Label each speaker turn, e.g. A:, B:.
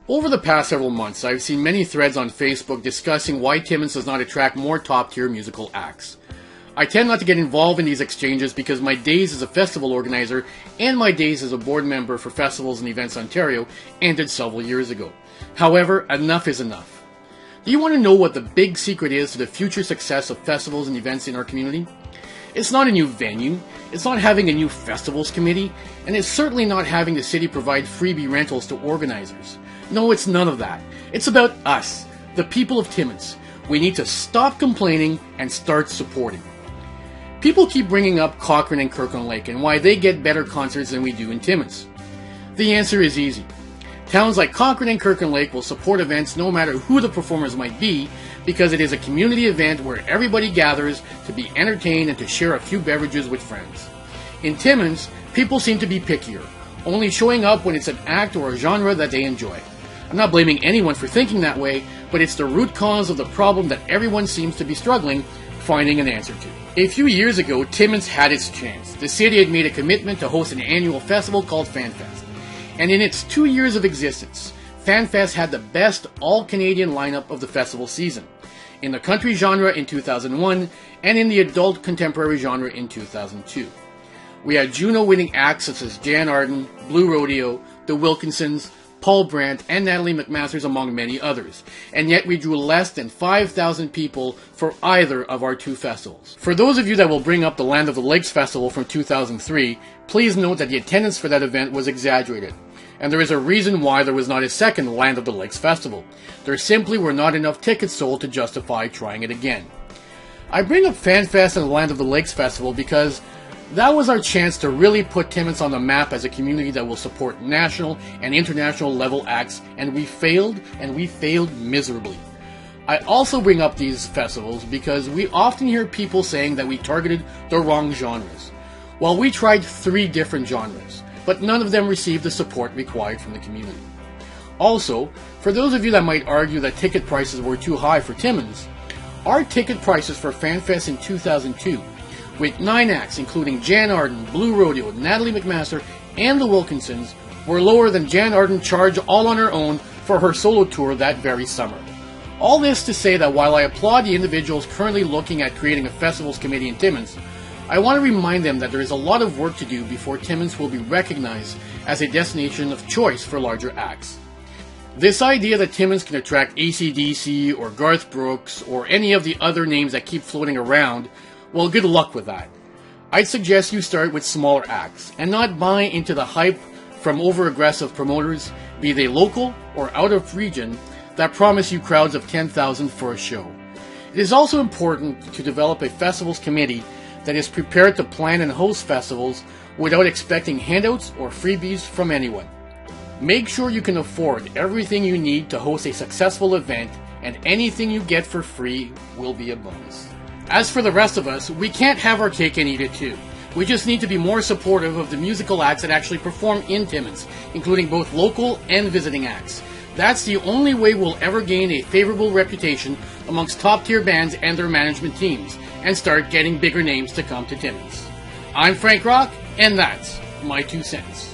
A: Over the past several months, I've seen many threads on Facebook discussing why Timmins does not attract more top-tier musical acts. I tend not to get involved in these exchanges because my days as a festival organizer and my days as a board member for Festivals and Events Ontario ended several years ago. However, enough is enough. Do you want to know what the big secret is to the future success of festivals and events in our community? It's not a new venue, it's not having a new festivals committee, and it's certainly not having the city provide freebie rentals to organizers. No, it's none of that. It's about us, the people of Timmins. We need to stop complaining and start supporting. People keep bringing up Cochrane and Kirkland Lake and why they get better concerts than we do in Timmins. The answer is easy. Towns like Cochrane and Kirkland Lake will support events no matter who the performers might be because it is a community event where everybody gathers to be entertained and to share a few beverages with friends. In Timmins, people seem to be pickier, only showing up when it's an act or a genre that they enjoy. I'm not blaming anyone for thinking that way, but it's the root cause of the problem that everyone seems to be struggling finding an answer to. A few years ago, Timmins had its chance. The city had made a commitment to host an annual festival called FanFest. And in its 2 years of existence, FanFest had the best all-Canadian lineup of the festival season, in the country genre in 2001, and in the adult contemporary genre in 2002. We had Juno-winning acts such as Jan Arden, Blue Rodeo, The Wilkinsons, Paul Brandt, and Natalie McMasters, among many others, and yet we drew less than 5,000 people for either of our two festivals. For those of you that will bring up the Land of the Lakes Festival from 2003, please note that the attendance for that event was exaggerated, and there is a reason why there was not a second Land of the Lakes Festival. There simply were not enough tickets sold to justify trying it again. I bring up FanFest and the Land of the Lakes Festival because that was our chance to really put Timmins on the map as a community that will support national and international level acts, and we failed miserably. I also bring up these festivals because we often hear people saying that we targeted the wrong genres. Well, we tried 3 different genres, but none of them received the support required from the community. Also, for those of you that might argue that ticket prices were too high for Timmins, our ticket prices for FanFest in 2002, with 9 acts including Jan Arden, Blue Rodeo, Natalie McMaster, and the Wilkinsons, were lower than Jan Arden charged all on her own for her solo tour that very summer. All this to say that while I applaud the individuals currently looking at creating a festivals committee in Timmins, I want to remind them that there is a lot of work to do before Timmins will be recognized as a destination of choice for larger acts. This idea that Timmins can attract AC/DC or Garth Brooks or any of the other names that keep floating around, well, good luck with that. I'd suggest you start with smaller acts and not buy into the hype from over-aggressive promoters, be they local or out of region, that promise you crowds of 10,000 for a show. It is also important to develop a festivals committee that is prepared to plan and host festivals without expecting handouts or freebies from anyone. Make sure you can afford everything you need to host a successful event, and anything you get for free will be a bonus. As for the rest of us, we can't have our cake and eat it too. We just need to be more supportive of the musical acts that actually perform in Timmins, including both local and visiting acts. That's the only way we'll ever gain a favorable reputation amongst top-tier bands and their management teams, and start getting bigger names to come to Timmins. I'm Frank Rock, and that's my 2 cents.